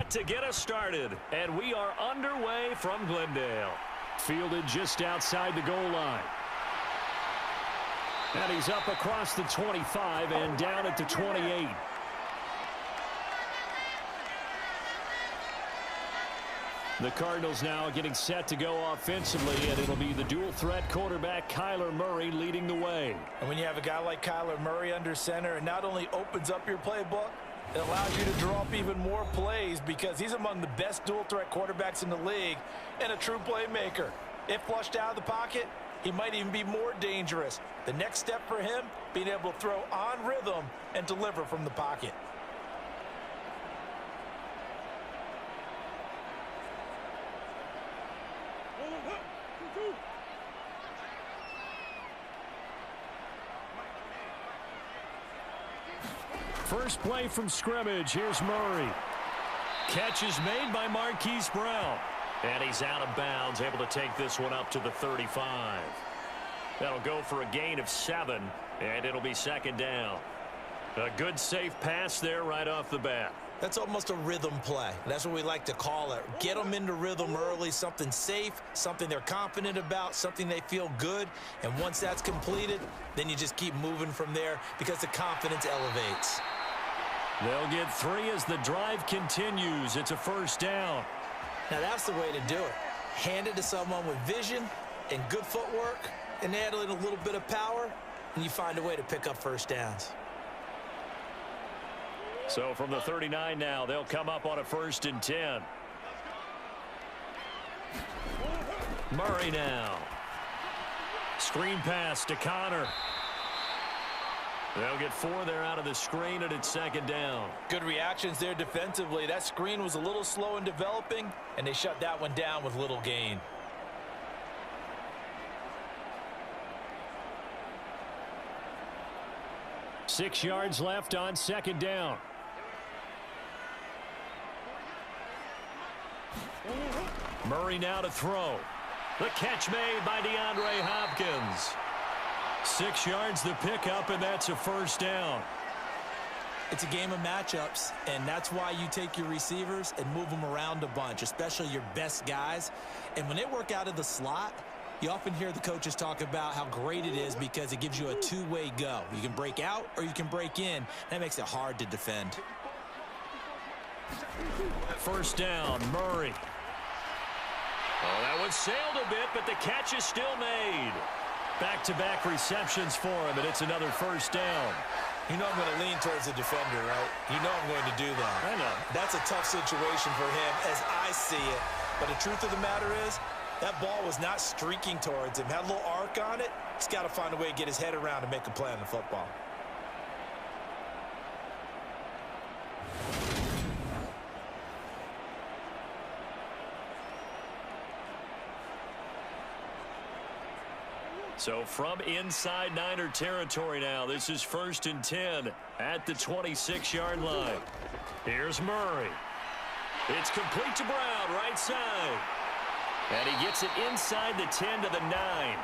set to get us started, and we are underway from Glendale. Fielded just outside the goal line. And he's up across the 25 and down at the 28. The Cardinals now getting set to go offensively, and it'll be the dual-threat quarterback Kyler Murray leading the way. And when you have a guy like Kyler Murray under center, it not only opens up your playbook, it allows you to draw up even more plays because he's among the best dual-threat quarterbacks in the league and a true playmaker. If flushed out of the pocket, he might even be more dangerous. The next step for him, being able to throw on rhythm and deliver from the pocket. First play from scrimmage. Here's Murray. Catch is made by Marquise Brown. And he's out of bounds, able to take this one up to the 35. That'll go for a gain of 7, and it'll be second down. A good, safe pass there right off the bat. That's almost a rhythm play. That's what we like to call it. Get them into rhythm early, something safe, something they're confident about, something they feel good. And once that's completed, then you just keep moving from there because the confidence elevates. They'll get 3 as the drive continues. It's a first down. Now that's the way to do it. Hand it to someone with vision and good footwork and add in a little bit of power, and you find a way to pick up first downs. So from the 39 now, they'll come up on a 1st and 10. Murray now. Screen pass to Connor. They'll get 4 there out of the screen, and it's second down. Good reactions there defensively. That screen was a little slow in developing, and they shut that one down with little gain. Six yards left on second down. Murray now to throw. The catch made by DeAndre Hopkins. 6 yards the pickup, and that's a first down. It's a game of matchups, and that's why you take your receivers and move them around a bunch, especially your best guys. And when they work out of the slot, you often hear the coaches talk about how great it is because it gives you a two-way go. You can break out or you can break in. That makes it hard to defend. First down, Murray. Oh, that one sailed a bit, but the catch is still made. Back-to-back receptions for him, and it's another first down. You know I'm going to lean towards the defender, right? You know I'm going to do that. I know. That's a tough situation for him as I see it. But the truth of the matter is, that ball was not streaking towards him. Had a little arc on it. He's got to find a way to get his head around and make a play on the football. So from inside Niner territory now, this is 1st and 10 at the 26-yard line. Here's Murray. It's complete to Brown, right side. And he gets it inside the 10 to the 9.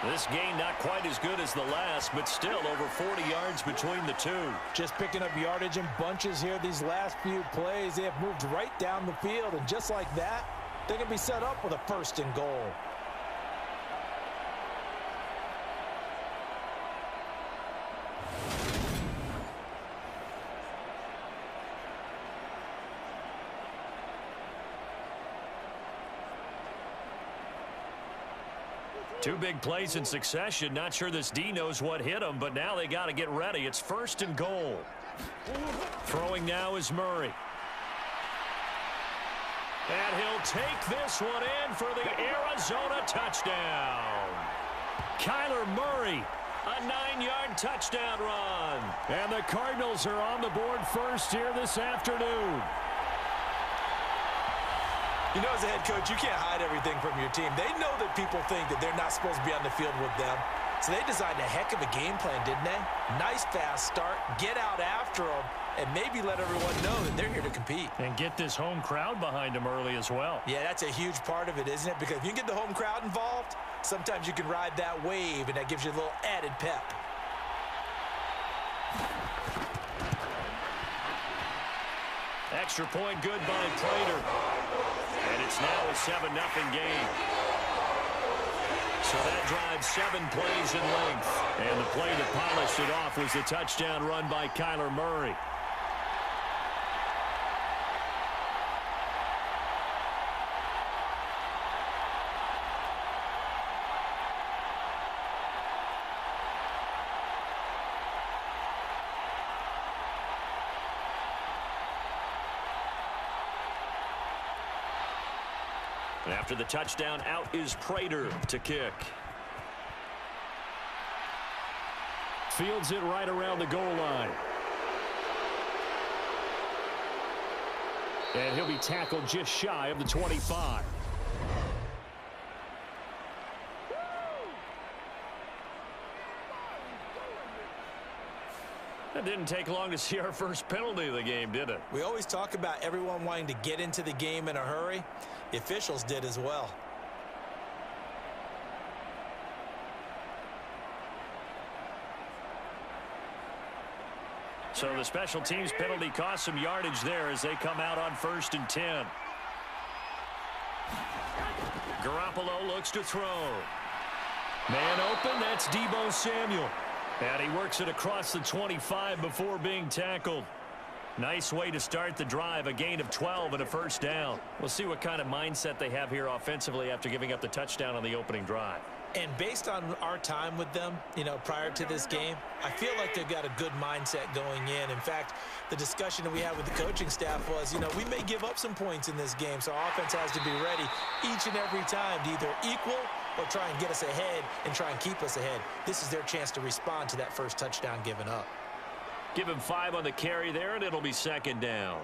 This gain not quite as good as the last, but still over 40 yards between the two. Just picking up yardage in bunches here these last few plays. They have moved right down the field, and just like that, they can be set up with a 1st and goal. Two big plays in succession. Not sure this D knows what hit him, but now they got to get ready. It's 1st and goal. Throwing now is Murray. And he'll take this one in for the Arizona touchdown. Kyler Murray, a 9-yard touchdown run. And the Cardinals are on the board first here this afternoon. You know, as a head coach, you can't hide everything from your team. They know that people think that they're not supposed to be on the field with them. So they designed a heck of a game plan, didn't they? Nice fast start, get out after them, and maybe let everyone know that they're here to compete. And get this home crowd behind them early as well. Yeah, that's a huge part of it, isn't it? Because if you can get the home crowd involved, sometimes you can ride that wave, and that gives you a little added pep. extra point good by Prater. And it's now a 7-0 game. So that drives 7 plays in length. And the play that polished it off was the touchdown run by Kyler Murray. And after the touchdown, out is Prater to kick. Fields it right around the goal line. And he'll be tackled just shy of the 25. It didn't take long to see our first penalty of the game, did it? We always talk about everyone wanting to get into the game in a hurry. The officials did as well. So the special teams penalty cost some yardage there as they come out on 1st and 10. Garoppolo looks to throw. Man open, that's Deebo Samuel. And he works it across the 25 before being tackled. Nice way to start the drive, a gain of 12 and a first down. We'll see what kind of mindset they have here offensively after giving up the touchdown on the opening drive. And based on our time with them, prior to this game, I feel like they've got a good mindset going in. In fact, the discussion that we had with the coaching staff was, we may give up some points in this game, so our offense has to be ready each and every time to either equal or try and get us ahead and try and keep us ahead. This is their chance to respond to that first touchdown given up. Give him 5 on the carry there, and it'll be 2nd down.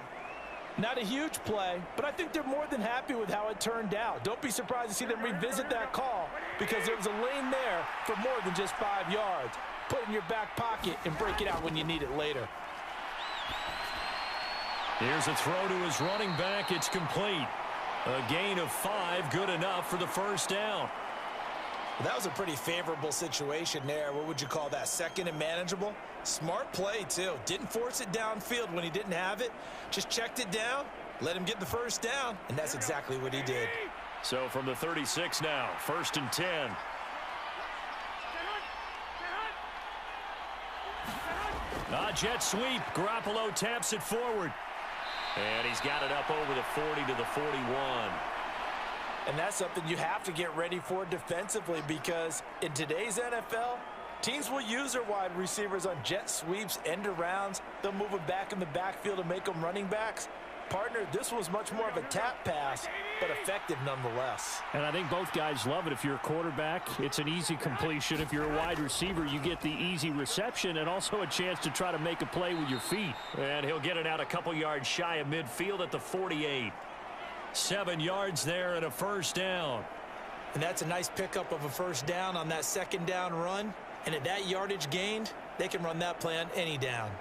Not a huge play, but I think they're more than happy with how it turned out. Don't be surprised to see them revisit that call because there was a lane there for more than just 5 yards. Put it in your back pocket and break it out when you need it later. Here's a throw to his running back. It's complete. A gain of 5, good enough for the first down. Well, that was a pretty favorable situation there. What would you call that? 2nd and manageable? Smart play, too. Didn't force it downfield when he didn't have it. Just checked it down, let him get the first down, and that's exactly what he did. So from the 36 now, 1st and 10. Jet sweep. Garoppolo taps it forward. And he's got it up over the 40 to the 41. And that's something you have to get ready for defensively because in today's NFL, teams will use their wide receivers on jet sweeps, end arounds. They'll move them back in the backfield and make them running backs. Partner, this was much more of a tap pass, but effective nonetheless. And I think both guys love it. If you're a quarterback, it's an easy completion. If you're a wide receiver, you get the easy reception and also a chance to try to make a play with your feet. And he'll get it out a couple yards shy of midfield at the 48. 7 yards there and a first down. And that's a nice pickup of a first down on that 2nd down run. And at that yardage gained, they can run that play on any down.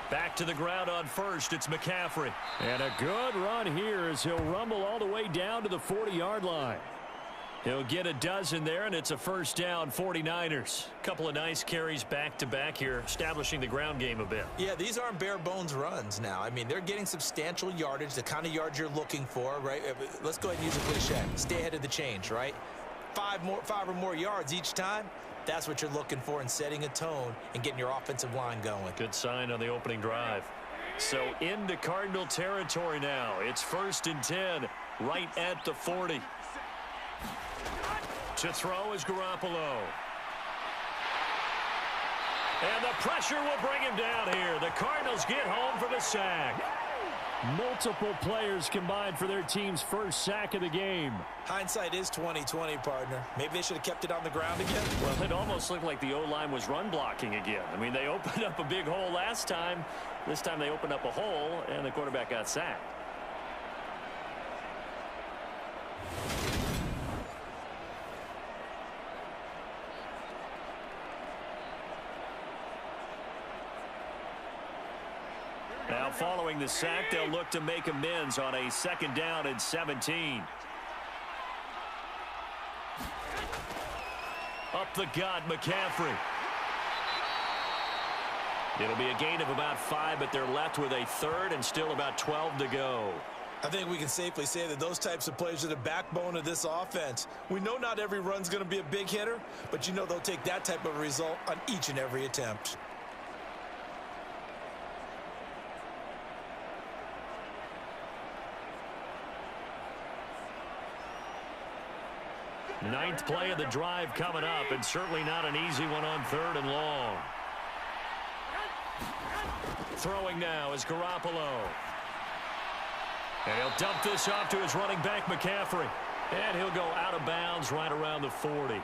Back to the ground on 1st, it's McCaffrey. And a good run here as he'll rumble all the way down to the 40-yard line. He'll get a dozen there, and it's a first down, 49ers. Couple of nice carries back-to-back here, establishing the ground game a bit. Yeah, these aren't bare-bones runs now. I mean, they're getting substantial yardage, the kind of yards you're looking for, right? Let's go ahead and use a cliche. Stay ahead of the change, right? 5 or more yards each time. That's what you're looking for in setting a tone and getting your offensive line going. Good sign on the opening drive. So into Cardinal territory now. It's 1st and 10, right at the 40. To throw is Garoppolo. And the pressure will bring him down here. The Cardinals get home for the sack. Multiple players combined for their team's first sack of the game. Hindsight is 20/20, partner. Maybe they should have kept it on the ground again. Well, it almost looked like the O-line was run blocking again. I mean, they opened up a big hole last time. This time they opened up a hole, and the quarterback got sacked. Now, following the sack, they'll look to make amends on a 2nd down and 17. Up the gut, McCaffrey. It'll be a gain of about 5, but they're left with a third and still about 12 to go. I think we can safely say that those types of plays are the backbone of this offense. We know not every run's going to be a big hitter, but you know they'll take that type of result on each and every attempt. Ninth play of the drive coming up, and certainly not an easy one on 3rd and long. Throwing now is Garoppolo. And he'll dump this off to his running back, McCaffrey. And he'll go out of bounds right around the 40.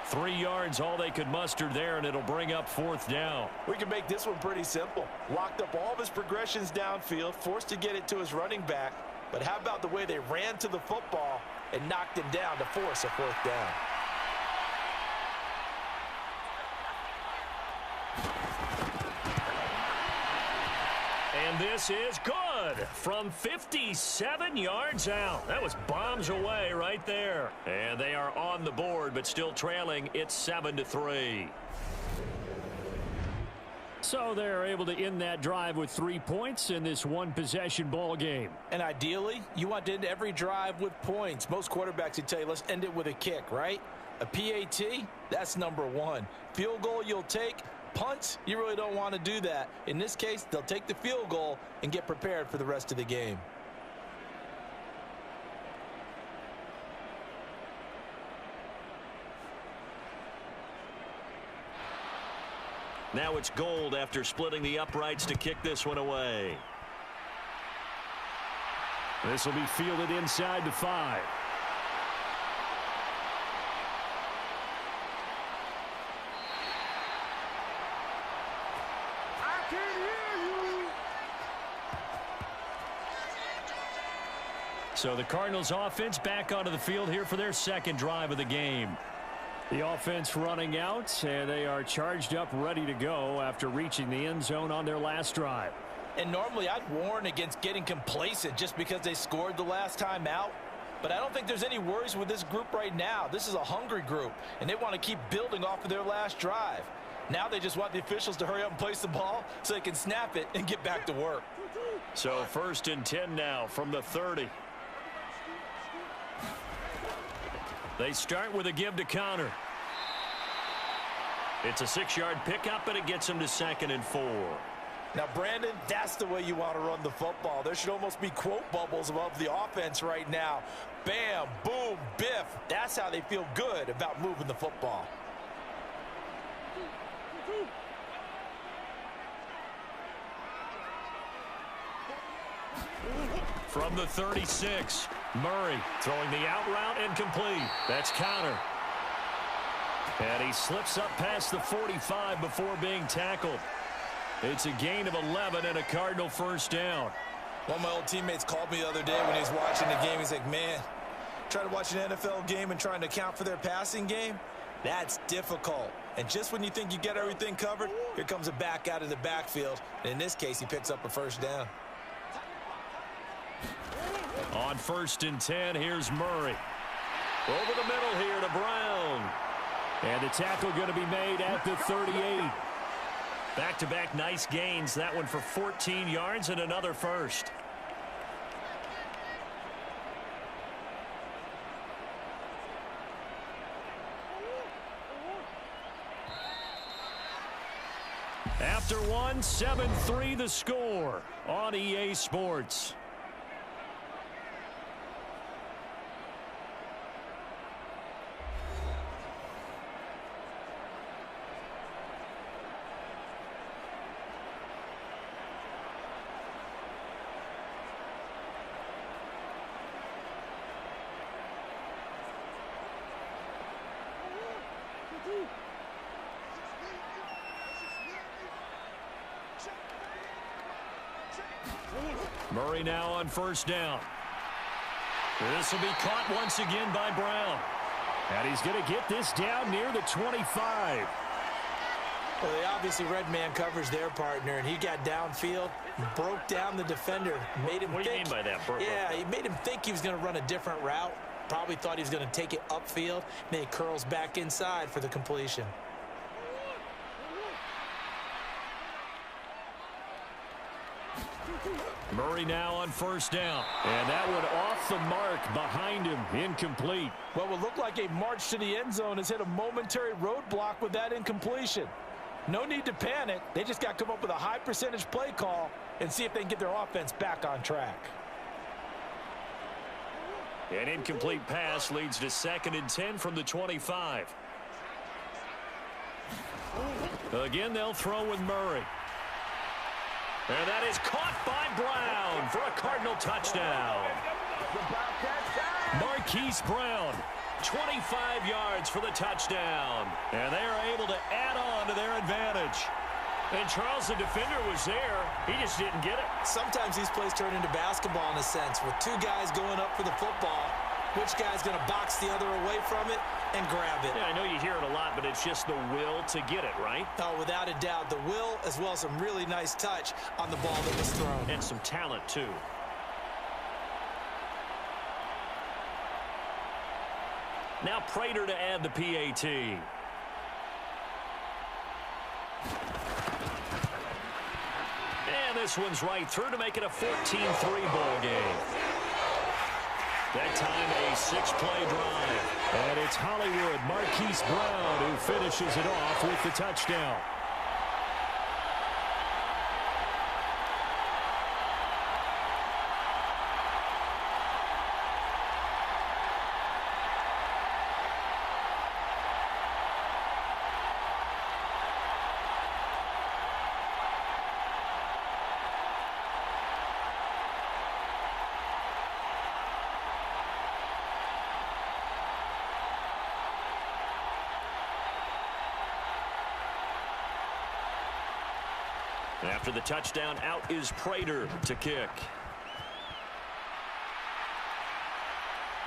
3 yards, all they could muster there, and it'll bring up 4th down. We can make this one pretty simple. Locked up all of his progressions downfield, forced to get it to his running back. But how about the way they ran to the football and knocked him down to force a 4th down? And this is good from 57 yards out. That was bombs away right there. And they are on the board, but still trailing. It's 7-3. So they're able to end that drive with 3 points in this one-possession ball game. And ideally, you want to end every drive with points. Most quarterbacks would tell you, let's end it with a kick, right? A PAT, that's number 1. Field goal you'll take. Punts, you really don't want to do that. In this case, they'll take the field goal and get prepared for the rest of the game. Now it's Gold after splitting the uprights to kick this one away. This will be fielded inside the 5. So the Cardinals offense back onto the field here for their 2nd drive of the game. The offense running out, and they are charged up, ready to go after reaching the end zone on their last drive. And normally I'd warn against getting complacent just because they scored the last time out. But I don't think there's any worries with this group right now. This is a hungry group, and they want to keep building off of their last drive. Now they just want the officials to hurry up and place the ball so they can snap it and get back to work. So 1st and 10 now from the 30. They start with a give to Connor. It's a 6-yard pickup, and it gets him to 2nd and 4. Now, Brandon, that's the way you want to run the football. There should almost be quote bubbles above the offense right now. Bam, boom, biff. That's how they feel good about moving the football. From the 36, Murray throwing the out route incomplete. That's Connor. And he slips up past the 45 before being tackled. It's a gain of 11 and a Cardinal 1st down. One of my old teammates called me the other day when he was watching the game. He's like, man, trying to watch an NFL game and trying to account for their passing game, that's difficult. And just when you think you get everything covered, here comes a back out of the backfield. And in this case, he picks up a 1st down. On 1st and 10, here's Murray. Over the middle here to Brown. And the tackle going to be made at the 38. Back-to-back nice gains. That one for 14 yards and another 1st. After one, 7-3 the score on EA Sports. Murray now on 1st down. This will be caught once again by Brown. And he's going to get this down near the 25. Well, they obviously red man covers their partner, and he got downfield, broke down the defender, made him What do you mean by that, Burko? Yeah, he made him think he was going to run a different route. Probably thought he was going to take it upfield, and then he curls back inside for the completion. Murray now on first down. And that one off the mark behind him. Incomplete. What would look like a march to the end zone has hit a momentary roadblock with that incompletion. No need to panic. They just got to come up with a high percentage play call and see if they can get their offense back on track. An incomplete pass leads to 2nd and 10 from the 25. Again, they'll throw with Murray. And that is caught by Brown for a Cardinal touchdown. Marquise Brown, 25 yards for the touchdown. And they are able to add on to their advantage. And Charles, the defender, was there. He just didn't get it. Sometimes these plays turn into basketball in a sense, with two guys going up for the football. Which guy's going to box the other away from it and grab it? Yeah, I know you hear it a lot, but it's just the will to get it, right? Oh, without a doubt. The will, as well as some really nice touch on the ball that was thrown. And some talent, too. Now Prater to add the PAT. And this one's right through to make it a 14-3 ball game. That time a 6-play drive. And it's Hollywood Marquise Brown who finishes it off with the touchdown. After the touchdown, out is Prater to kick.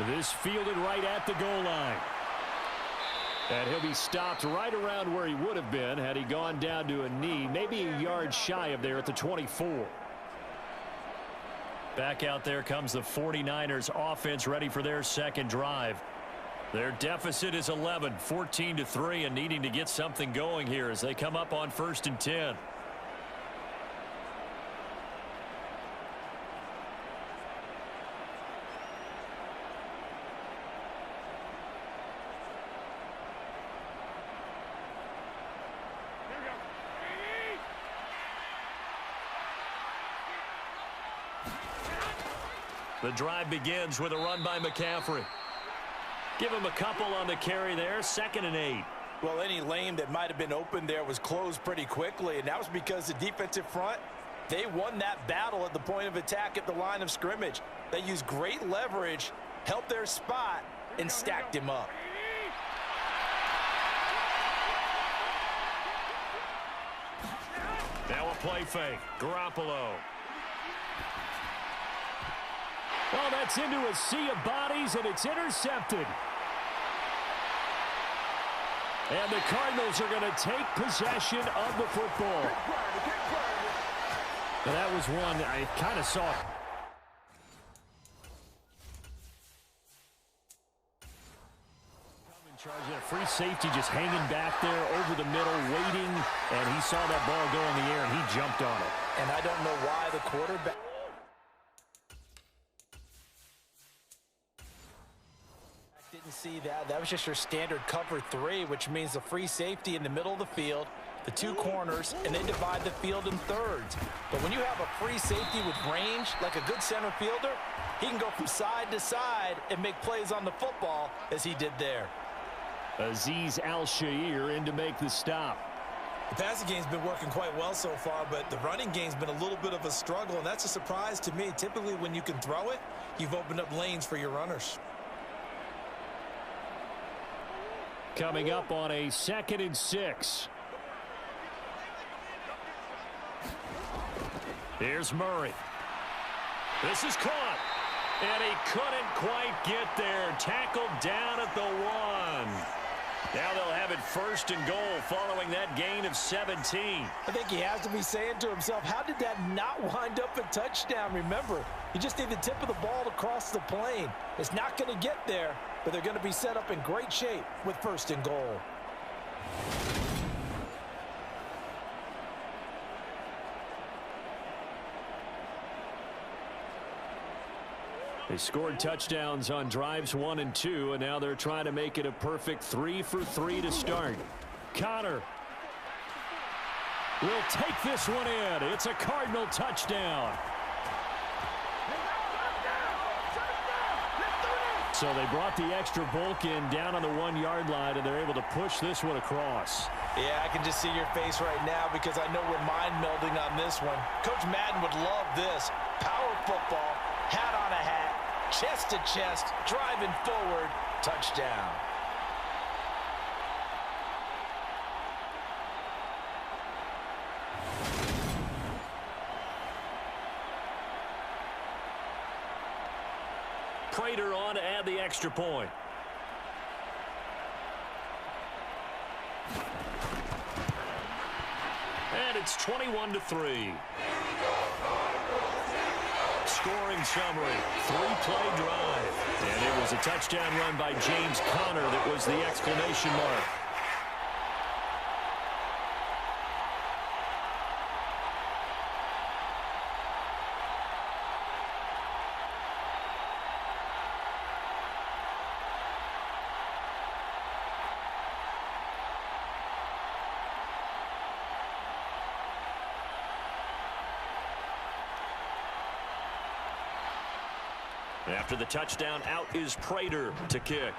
This fielded right at the goal line. And he'll be stopped right around where he would have been had he gone down to a knee, maybe a yard shy of there at the 24. Back out there comes the 49ers offense ready for their second drive. Their deficit is 11, 14-3, and needing to get something going here as they come up on 1st and 10. The drive begins with a run by McCaffrey. Give him a couple on the carry there, 2nd and 8. Well, any lane that might have been open there was closed pretty quickly, and that was because the defensive front, they won that battle at the point of attack at the line of scrimmage. They used great leverage, helped their spot, and stacked him up. Now a play fake. Garoppolo. Well, that's into a sea of bodies, and it's intercepted. And the Cardinals are going to take possession of the football. And that was one I kind of saw. Charge a free safety just hanging back there over the middle, waiting, and he saw that ball go in the air, and he jumped on it. And I don't know why the quarterback didn't see that. That was just your standard cover 3, which means the free safety in the middle of the field, the 2 corners, and they divide the field in thirds. But when you have a free safety with range, like a good center fielder, he can go from side to side and make plays on the football as he did there. Azeez Al-Shaair in to make the stop. The passing game's been working quite well so far, but the running game's been a little bit of a struggle, and that's a surprise to me. Typically, when you can throw it, you've opened up lanes for your runners. Coming up on a 2nd and 6. Here's Murray. This is caught. And he couldn't quite get there. Tackled down at the 1. Now they'll have it first and goal following that gain of 17. I think he has to be saying to himself, how did that not wind up a touchdown? Remember, you just need the tip of the ball to cross the plane. It's not going to get there, but they're going to be set up in great shape with first and goal. They scored touchdowns on drives 1 and 2, and now they're trying to make it a perfect 3 for 3 to start. Connor will take this one in. It's a Cardinal touchdown. So they brought the extra bulk in down on the 1-yard line, and they're able to push this one across. Yeah, I can just see your face right now because I know we're mind melding on this one. Coach Madden would love this. Power football, hat on a hat, chest to chest, driving forward, touchdown. Prater on to add the extra point. And it's 21-3. Scoring summary, 3-play drive. And it was a touchdown run by James Conner that was the exclamation mark. After the touchdown, out is Prater to kick.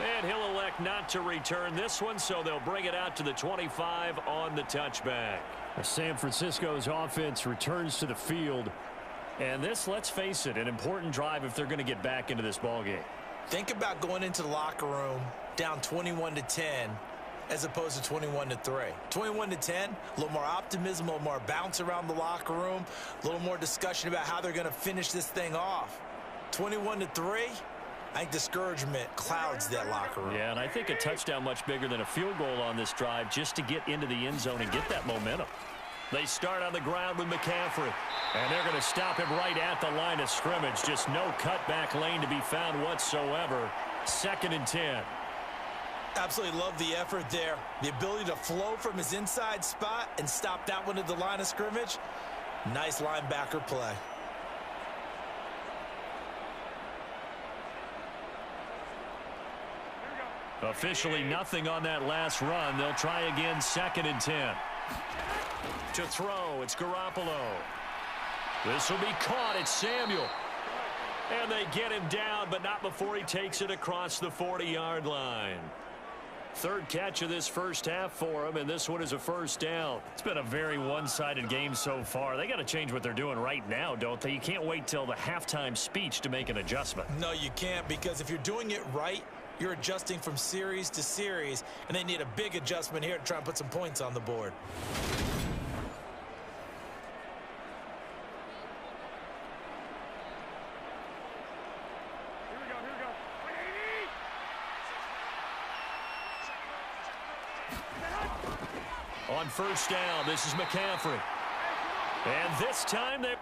And he'll elect not to return this one, so they'll bring it out to the 25 on the touchback. San Francisco's offense returns to the field. And this, let's face it, an important drive if they're going to get back into this ballgame. Think about going into the locker room down 21-10 as opposed to 21-3. 21-10, a little more optimism, a little more bounce around the locker room, a little more discussion about how they're going to finish this thing off. 21-3, I think discouragement clouds that locker room. Yeah, and I think a touchdown much bigger than a field goal on this drive just to get into the end zone and get that momentum. They start on the ground with McCaffrey, and they're going to stop him right at the line of scrimmage. Just no cutback lane to be found whatsoever. 2nd and 10. Absolutely love the effort there. The ability to flow from his inside spot and stop that one at the line of scrimmage. Nice linebacker play. Officially nothing on that last run. They'll try again 2nd and 10. To throw, it's Garoppolo. This will be caught. It's Samuel. And they get him down, but not before he takes it across the 40-yard line. 3rd catch of this first half for him, and this one is a first down. It's been a very one-sided game so far. They got to change what they're doing right now, don't they? You can't wait till the halftime speech to make an adjustment. No, you can't, because if you're doing it right, you're adjusting from series to series, and they need a big adjustment here to try and put some points on the board. On first down, this is McCaffrey. And this time they...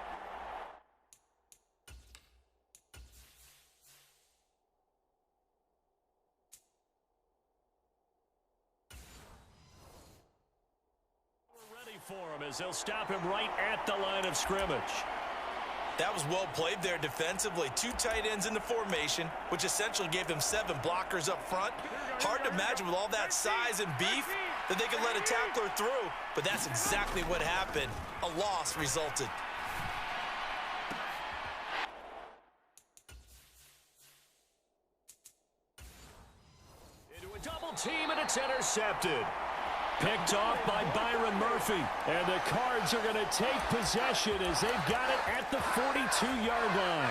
We're ready for him as they'll stop him right at the line of scrimmage. That was well played there defensively. 2 tight ends in the formation, which essentially gave them 7 blockers up front. Hard to imagine with all that size and beef that they could let a tackler through, but that's exactly what happened. A loss resulted. Into a double team, and it's intercepted. Picked off by Byron Murphy. And the Cards are going to take possession as they've got it at the 42-yard line.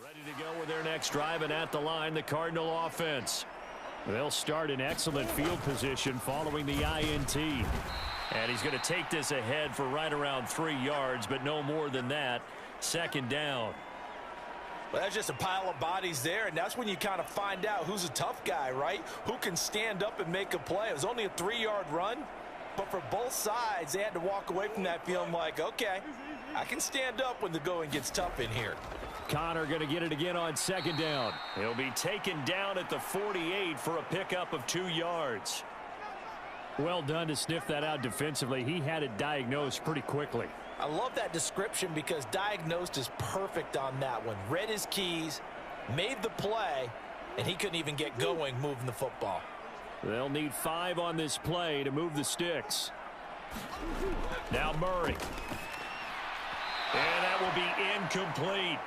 Ready to go with their next, driving at the line, the Cardinal offense. They'll start in excellent field position following the INT. And he's going to take this ahead for right around 3 yards, but no more than that. Second down. Well, that's just a pile of bodies there, and that's when you kind of find out who's a tough guy, right? Who can stand up and make a play. It was only a 3-yard run, but for both sides, they had to walk away from that feeling like, okay, I can stand up when the going gets tough in here. Connor going to get it again on second down. He'll be taken down at the 48 for a pickup of 2 yards. Well done to sniff that out defensively. He had it diagnosed pretty quickly. I love that description because diagnosed is perfect on that one. Read his keys, made the play, and he couldn't even get going moving the football. They'll need 5 on this play to move the sticks. Now Murray. And that will be incomplete.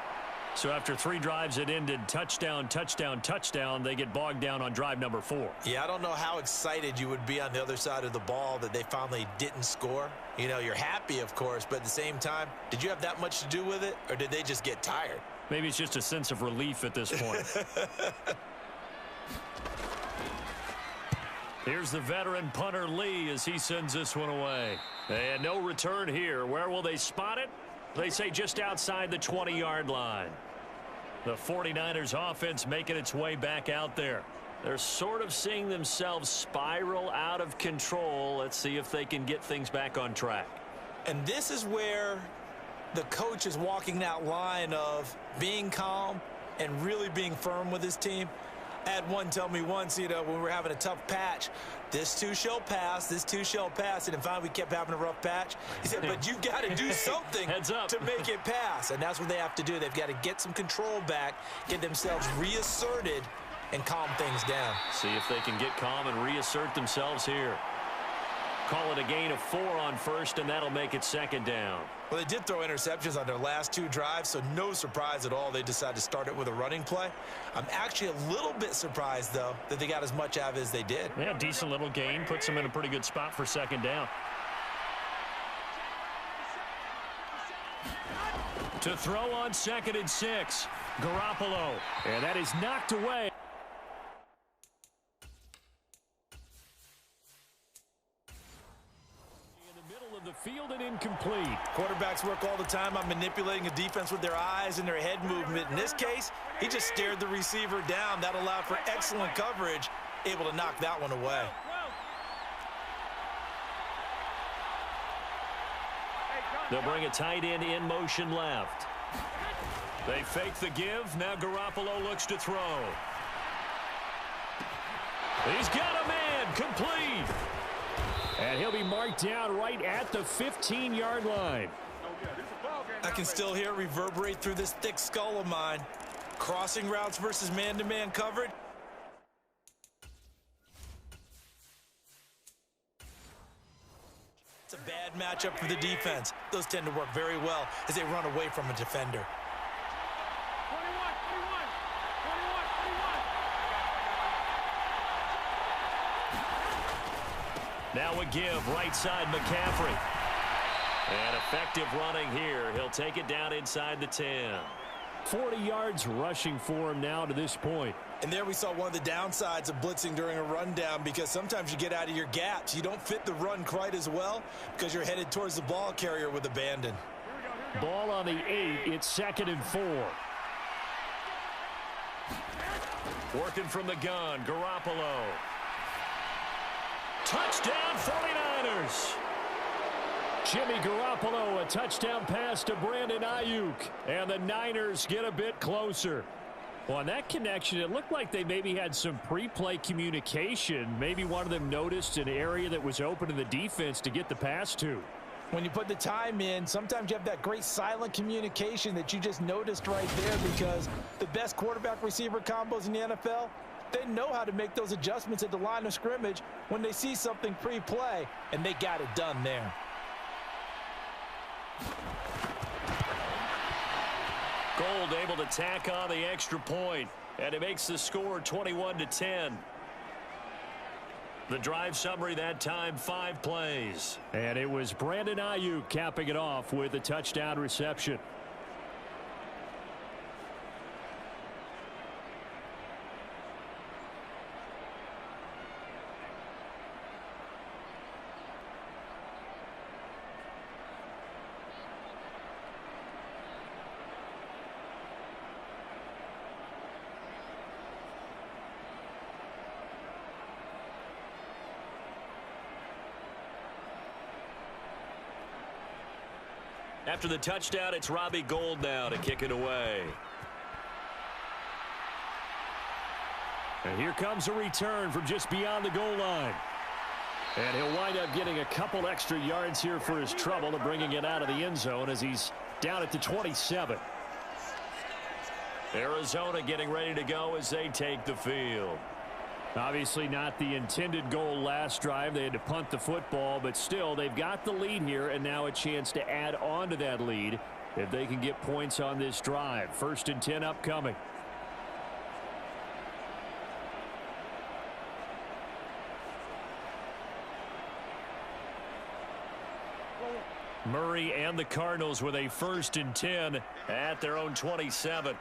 So after 3 drives that ended touchdown, touchdown, touchdown, they get bogged down on drive number 4. Yeah, I don't know how excited you would be on the other side of the ball that they finally didn't score. You know, you're happy, of course, but at the same time, did you have that much to do with it, or did they just get tired? Maybe it's just a sense of relief at this point. Here's the veteran punter Lee as he sends this one away. And no return here. Where will they spot it? They say just outside the 20-yard line. The 49ers offense making its way back out there. They're sort of seeing themselves spiral out of control. Let's see if they can get things back on track. And this is where the coach is walking that line of being calm and really being firm with his team. I had one tell me once, you know, when we were having a tough patch, this too shall pass, this too shall pass. And finally we kept having a rough patch. He said, but you've got to do something to make it pass. And that's what they have to do. They've got to get some control back, get themselves reasserted, and calm things down. See if they can get calm and reassert themselves here. Call it a gain of 4 on first, and that'll make it second down. Well, they did throw interceptions on their last 2 drives, so no surprise at all they decided to start it with a running play. I'm actually a little bit surprised, though, that they got as much out of it as they did. Yeah, decent little gain. Puts them in a pretty good spot for second down. To throw on 2nd and 6. Garoppolo. And that is knocked away. The field and incomplete. Quarterbacks work all the time on manipulating a defense with their eyes and their head movement. In this case, he just stared the receiver down. That allowed for excellent coverage, able to knock that one away. They'll bring a tight end in motion left. They fake the give. Now Garoppolo looks to throw. He's got a man. Complete. And he'll be marked down right at the 15-yard line. I can still hear it reverberate through this thick skull of mine. Crossing routes versus man-to-man coverage. It's a bad matchup for the defense. Those tend to work very well as they run away from a defender. Now a give, right side McCaffrey. And effective running here. He'll take it down inside the 10. 40 yards rushing for him now to this point. And there we saw one of the downsides of blitzing during a rundown, because sometimes you get out of your gaps. You don't fit the run quite as well because you're headed towards the ball carrier with abandon. Ball on the 8. It's 2nd and 4. Working from the gun, Garoppolo. Touchdown 49ers. Jimmy Garoppolo, a touchdown pass to Brandon Ayuk. And the Niners get a bit closer. Well, on that connection, it looked like they maybe had some pre-play communication. Maybe one of them noticed an area that was open in the defense to get the pass to. When you put the time in, sometimes you have that great silent communication that you just noticed right there, because the best quarterback-receiver combos in the NFL, they know how to make those adjustments at the line of scrimmage when they see something pre-play, and they got it done there. Gold able to tack on the extra point, and it makes the score 21-10. The drive summary that time, 5 plays. And it was Brandon Ayuk capping it off with a touchdown reception. After the touchdown, it's Robbie Gould now to kick it away. And here comes a return from just beyond the goal line. And he'll wind up getting a couple extra yards here for his trouble to bringing it out of the end zone as he's down at the 27. Arizona getting ready to go as they take the field. Obviously not the intended goal last drive. They had to punt the football, but still they've got the lead here and now a chance to add on to that lead if they can get points on this drive. 1st and 10 upcoming. Murray and the Cardinals with a 1st and 10 at their own 27.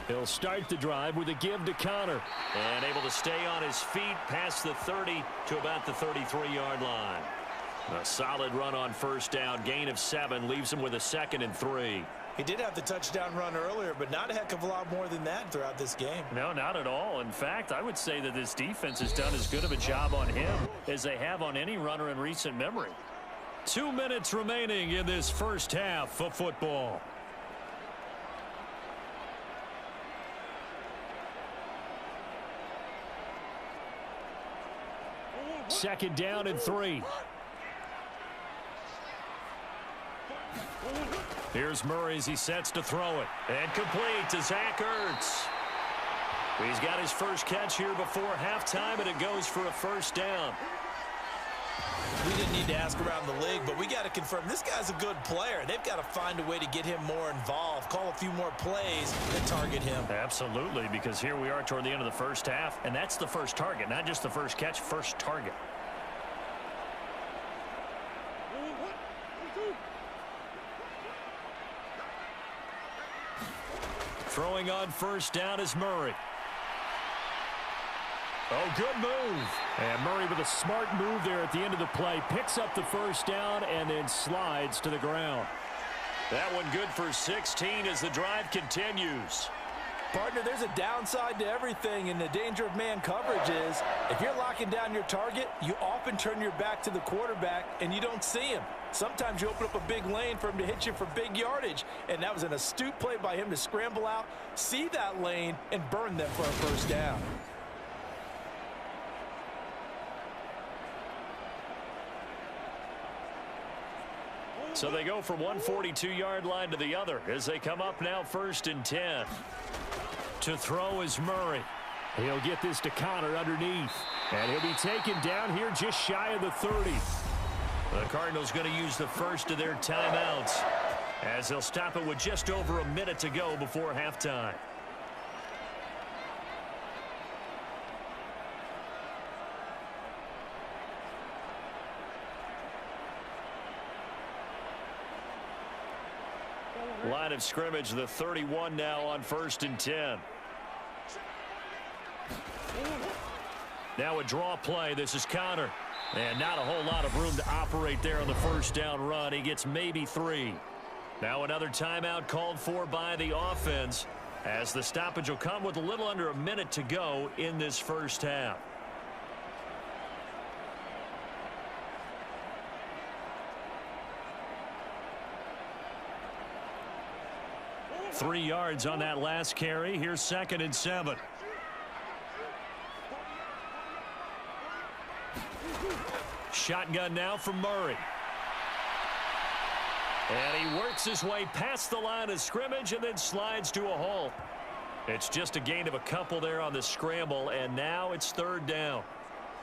He'll start the drive with a give to Connor. And able to stay on his feet past the 30 to about the 33-yard line. A solid run on 1st down. Gain of 7 leaves him with a 2nd and 3. He did have the touchdown run earlier, but not a heck of a lot more than that throughout this game. No, not at all. In fact, I would say that this defense has done as good of a job on him as they have on any runner in recent memory. 2 minutes remaining in this first half of football. Second down and 3. Here's Murray as he sets to throw it. And complete to Zach Ertz. He's got his first catch here before halftime, and it goes for a 1st down. We didn't need to ask around the league, but we got to confirm this guy's a good player. They've got to find a way to get him more involved, call a few more plays, and target him. Absolutely, because here we are toward the end of the first half, and that's the first target, not just the first catch, first target. Throwing on 1st down is Murray. Oh, good move. And Murray with a smart move there at the end of the play. Picks up the 1st down and then slides to the ground. That one good for 16 as the drive continues. Partner, there's a downside to everything, and the danger of man coverage is if you're locking down your target, you often turn your back to the quarterback and you don't see him. Sometimes you open up a big lane for him to hit you for big yardage, and that was an astute play by him to scramble out, see that lane, and burn them for a 1st down. So they go from one 42-yard line to the other as they come up now 1st and 10. To throw is Murray. He'll get this to Connor underneath. And he'll be taken down here just shy of the 30. The Cardinals going to use the first of their timeouts as they'll stop it with just over a minute to go before halftime. Line of scrimmage, the 31 now on 1st and 10. Now a draw play. This is Connor. And not a whole lot of room to operate there on the 1st down run. He gets maybe 3. Now another timeout called for by the offense as the stoppage will come with a little under a minute to go in this first half. Three yards on that last carry. Here's 2nd and 7. Shotgun now from Murray. And he works his way past the line of scrimmage and then slides to a halt. It's just a gain of a couple there on the scramble, and now it's 3rd down.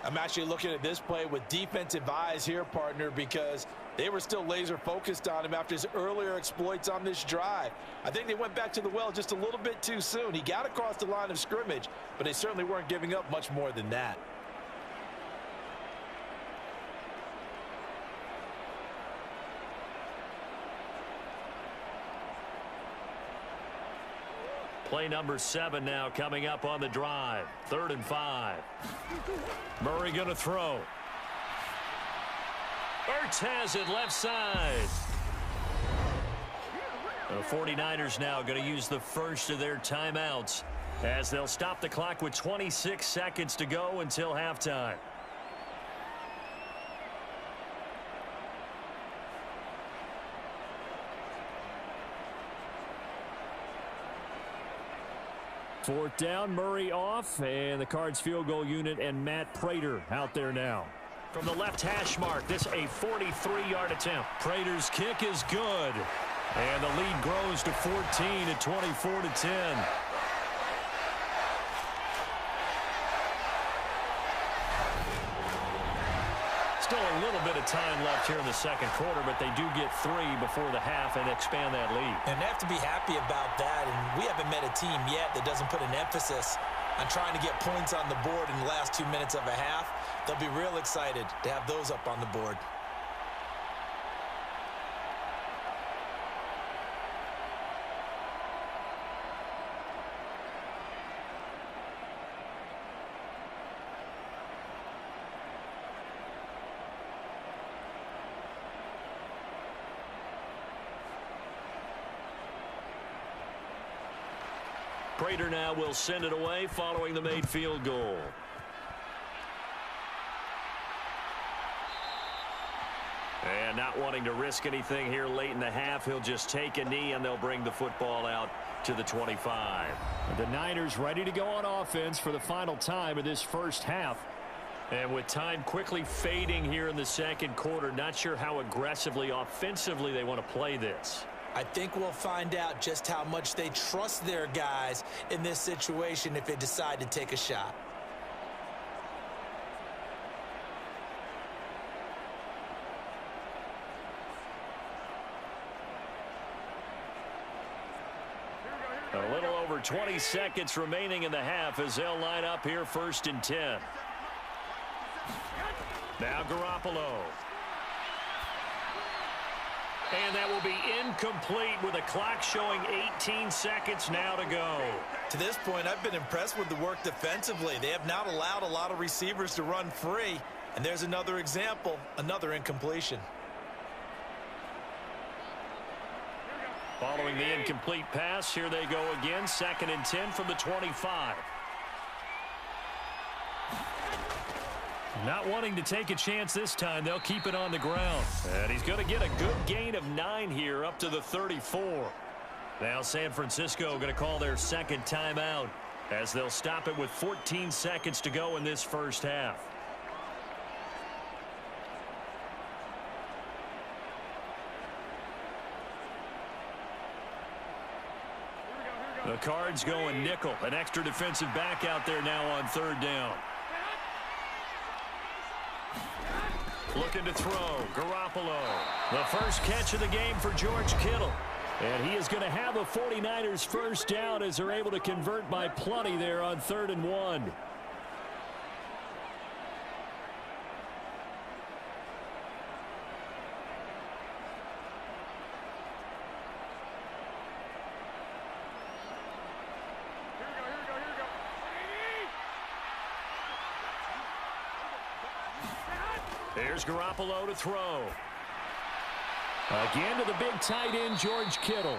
I'm actually looking at this play with defensive eyes here, partner, because they were still laser focused on him after his earlier exploits on this drive. I think they went back to the well just a little bit too soon. He got across the line of scrimmage, but they certainly weren't giving up much more than that. Play number 7 now coming up on the drive. 3rd and 5. Murray going to throw. Ertz has it left side. The 49ers now going to use the first of their timeouts as they'll stop the clock with 26 seconds to go until halftime. Fourth down, Murray off, and the Cards field goal unit and Matt Prater out there now. From the left hash mark, this a 43-yard attempt. Prater's kick is good. And the lead grows to 14 at 24-10. Still a little bit of time left here in the second quarter, but they do get 3 before the half and expand that lead. And they have to be happy about that. And we haven't met a team yet that doesn't put an emphasis on trying to get points on the board in the last 2 minutes of a half. They'll be real excited to have those up on the board. Prater now will send it away following the made field goal. And not wanting to risk anything here late in the half, he'll just take a knee and they'll bring the football out to the 25. The Niners ready to go on offense for the final time of this first half. And with time quickly fading here in the second quarter, not sure how aggressively offensively they want to play this. I think we'll find out just how much they trust their guys in this situation if they decide to take a shot. A little over 20 seconds remaining in the half as they'll line up here first and 10. Now Garoppolo. And that will be incomplete with a clock showing 18 seconds now to go. To this point, I've been impressed with the work defensively. They have not allowed a lot of receivers to run free. And there's another example, another incompletion. Following the incomplete pass, here they go again. Second and 10 from the 25. Not wanting to take a chance this time, they'll keep it on the ground. And he's going to get a good gain of 9 here up to the 34. Now San Francisco going to call their second timeout as they'll stop it with 14 seconds to go in this first half. The Cards going nickel. An extra defensive back out there now on third down. Looking to throw. Garoppolo. The first catch of the game for George Kittle. And he is going to have a 49ers first down as they're able to convert by plenty there on 3rd and 1. Here's Garoppolo to throw. Again to the big tight end, George Kittle.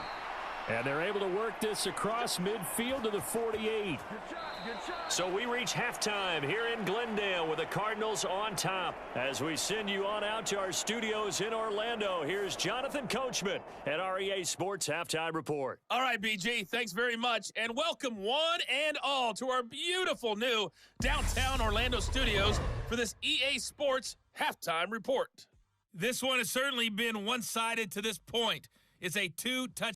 And they're able to work this across midfield to the 48. So we reach halftime here in Glendale with the Cardinals on top. As we send you on out to our studios in Orlando, here's Jonathan Coachman at REA Sports Halftime Report. All right, BG, thanks very much. And welcome one and all to our beautiful new downtown Orlando studios for this EA Sports Halftime Report. This one has certainly been one-sided to this point. It's a 2-touchdown